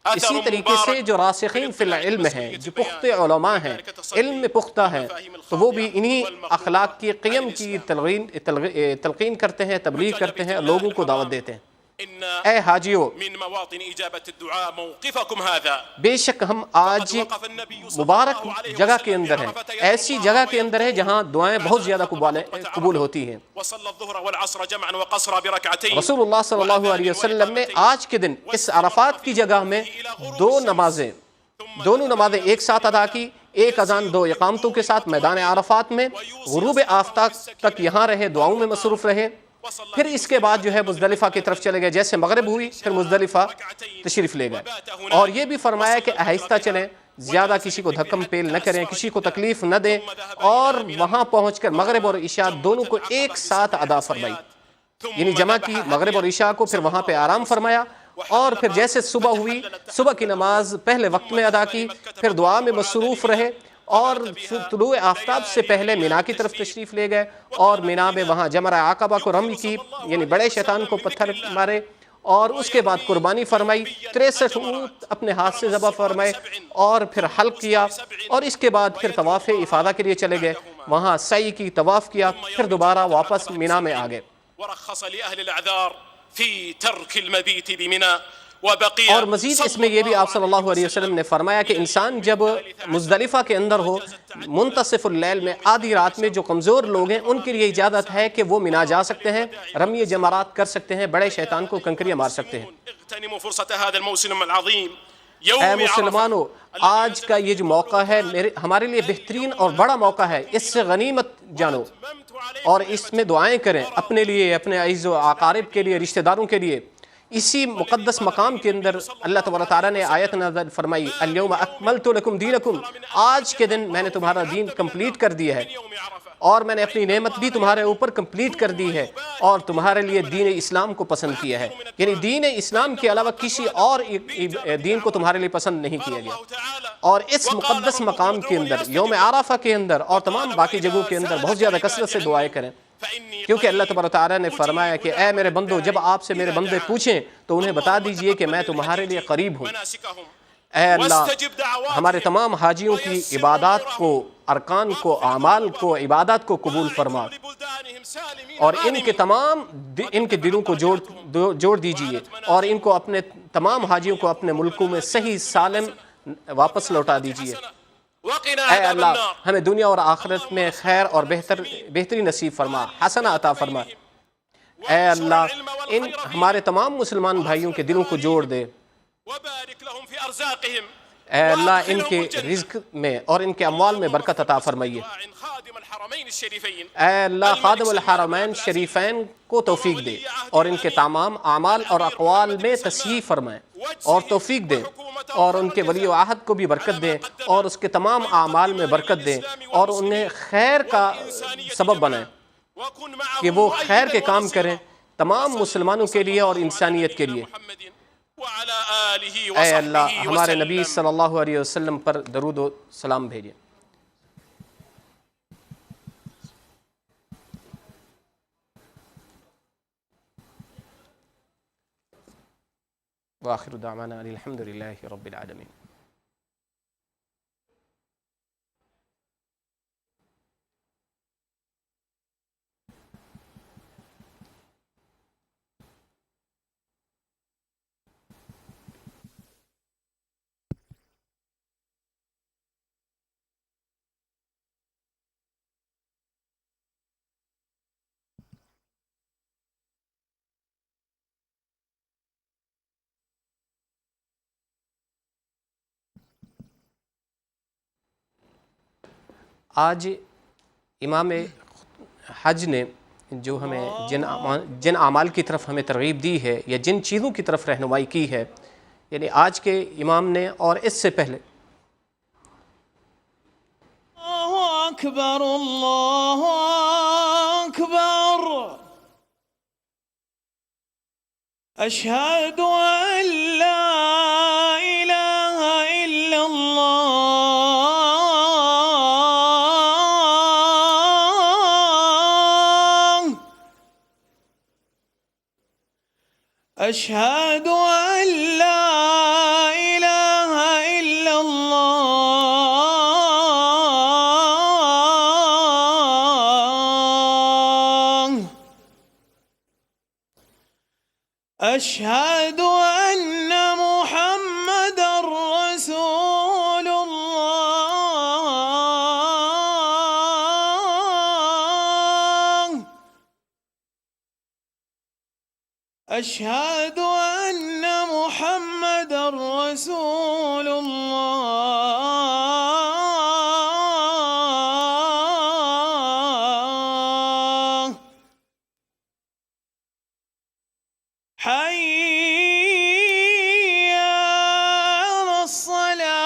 اسی طریقے سے جو راسخین فی العلم ہیں، جو پختہ علماء ہیں، علم میں پختہ ہیں، تو وہ بھی انہی اخلاق کی قیم کی تلقین کرتے ہیں، تبلیغ کرتے ہیں، لوگوں کو دعوت دیتے ہیں۔ اے حاجیو، بے شک ہم آج مبارک جگہ کے اندر ہیں، ایسی جگہ کے اندر ہے جہاں دعائیں بہت زیادہ قبول ہوتی ہیں۔ رسول اللہ صلی اللہ علیہ وسلم نے آج کے دن اس عرفات کی جگہ میں دونوں نمازیں ایک ساتھ ادا کی، ایک اذان 2 اقامتوں کے ساتھ میدان عرفات میں، غروب آفتاب تک یہاں رہے، دعاؤں میں مصروف رہے، پھر اس کے بعد جو ہے مزدلفہ کی طرف چلے گئے، جیسے مغرب ہوئی پھر مزدلفہ تشریف لے گئے، اور یہ بھی فرمایا کہ آہستہ چلیں، زیادہ کسی کو دھکم پیل نہ کریں، کسی کو تکلیف نہ دیں، اور وہاں پہنچ کر مغرب اور عشاء دونوں کو ایک ساتھ ادا فرمائی، یعنی جمع کی مغرب اور عشاء کو، پھر وہاں پہ آرام فرمایا، اور پھر جیسے صبح ہوئی صبح کی نماز پہلے وقت میں ادا کی، پھر دعا میں مصروف رہے، اور طلوع آفتاب سے پہلے مینا کی طرف تشریف لے گئے، اور مینا میں وہاں جمرہ عقبہ کو رمی کی، یعنی بڑے شیطان کو پتھر مارے، اور اس کے بعد قربانی فرمائی، 63 اونٹ اپنے ہاتھ سے ذبح فرمائے، اور پھر حلق کیا، اور اس کے بعد پھر طواف افاضہ کے لیے چلے گئے، وہاں سعی کی، طواف کیا، پھر دوبارہ واپس مینا میں آ گئے۔ اور مزید اس میں یہ بھی آپ صلی اللہ علیہ وسلم نے فرمایا کہ انسان جب مزدلفہ کے اندر ہو، منتصف اللیل میں، آدھی رات میں، جو کمزور لوگ ہیں ان کے لیے اجازت ہے کہ وہ مینا جا سکتے ہیں، رمی جمرات کر سکتے ہیں، بڑے شیطان کو کنکریاں مار سکتے ہیں۔ اے مسلمانوں، آج کا یہ جو موقع ہے ہمارے لیے بہترین اور بڑا موقع ہے، اس سے غنیمت جانو اور اس میں دعائیں کریں، اپنے لیے، اپنے عزیز و اقارب کے لیے، رشتہ داروں کے لیے۔ اسی مقدس مقام کے اندر اللہ تبارک تعالیٰ نے آیت نازل فرمائی، الیوم اکملت لکم دینکم، آج کے دن میں نے تمہارا دین کمپلیٹ کر دیا ہے، اور میں نے اپنی نعمت بھی تمہارے اوپر کمپلیٹ کر دی ہے، اور تمہارے لیے دین اسلام کو پسند کیا ہے، یعنی دین اسلام کے علاوہ کسی اور دین کو تمہارے لیے پسند نہیں کیا گیا۔ اور اس مقدس مقام کے اندر، یوم عرفہ کے اندر اور تمام باقی جگہوں کے اندر بہت زیادہ کثرت سے دعائیں کریں، کیونکہ اللہ تبارک تعالیٰ نے فرمایا کہ اے میرے بندو، جب آپ سے میرے بندے پوچھیں تو انہیں بتا دیجئے کہ میں تمہارے لیے قریب ہوں۔ اے اللہ، ہمارے تمام حاجیوں کی عبادات کو، ارکان کو، اعمال کو، عبادات کو قبول فرما، اور ان کے دلوں کو جوڑ دیجئے، اور ان کو اپنے تمام حاجیوں کو اپنے ملکوں میں صحیح سالم واپس لوٹا دیجئے۔ اے اللہ، ہمیں دنیا اور آخرت میں خیر اور بہتری نصیب فرما، حسنہ عطا فرما۔ اے اللہ، ان ہمارے تمام مسلمان بھائیوں کے دلوں کو جوڑ دے۔ اے اللہ، ان کے رزق میں اور ان کے اموال میں برکت عطا فرمائیے۔ اے اللہ، خادم الحرمین شریفین کو توفیق دے، اور ان کے تمام اعمال اور اقوال میں تصحیح فرمائے اور توفیق دے، اور ان کے ولی و عہد کو بھی برکت دیں، اور اس کے تمام اعمال میں برکت دیں، اور انہیں خیر کا سبب بنائیں کہ وہ خیر کے کام کریں تمام مسلمانوں کے لیے اور انسانیت کے لیے۔ اے اللہ، ہمارے نبی صلی اللہ علیہ وسلم پر درود و سلام بھیجیں۔ وآخر دعوانا الحمد للہ رب العالمین۔ آج امام حج نے جو ہمیں جن اعمال کی طرف ہمیں ترغیب دی ہے، یا جن چیزوں کی طرف رہنمائی کی ہے، یعنی آج کے امام نے اور اس سے پہلے، اللہ اکبر، اللہ اکبر، اشہد ان لا الہ الا اللہ، اشہد ان لا الہ أشهد أن محمدًا رسول الله. أشهد أن محمدًا رسول الله. حي على الصلاة.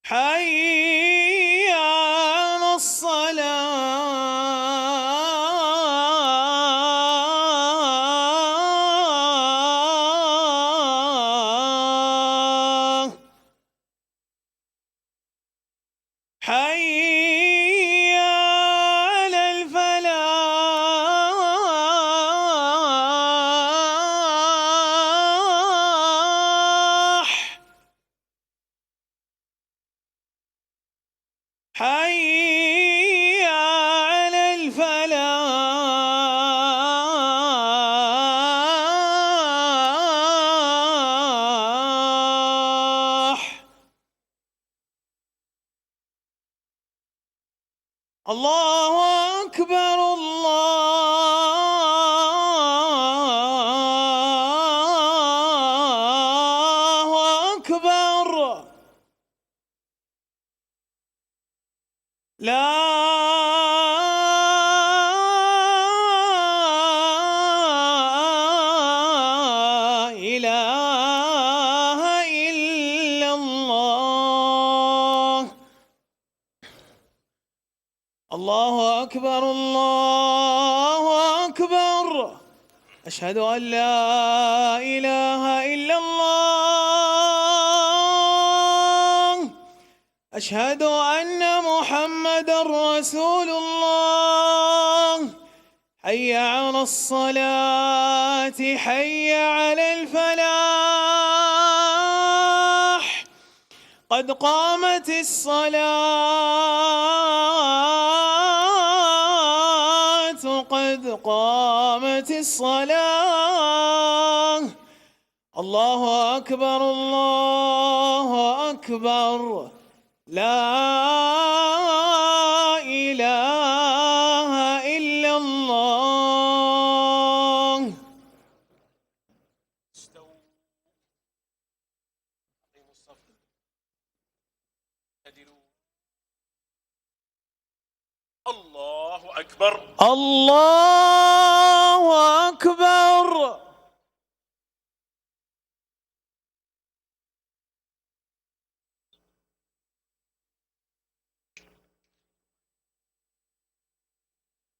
حي على الصلاة. حي على الفلاح. حي على الفلاح. الله أكبر الله أكبر. لا إله إلا الله. الله أكبر الله أكبر. أشهد أن لا إله إلا الله. أشهد أن محمدًا رسول الله. حي على الصلاة. حي على الفلاح. قد قامت الصلاة. قد قامت الصلاة. الله أكبر الله أكبر. لا إله إلا الله. استووا أقيموا الصف اعتدلوا. الله أكبر الله أكبر.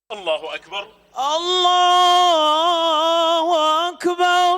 الله أكبر الله أكبر.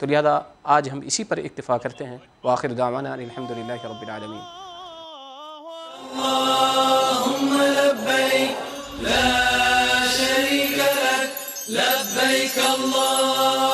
تو لہذا آج ہم اسی پر اکتفا کرتے ہیں. وآخر دعوانا الحمدللہ رب العالمین. اللهم لبيك لا شريك لك لبيك اللهم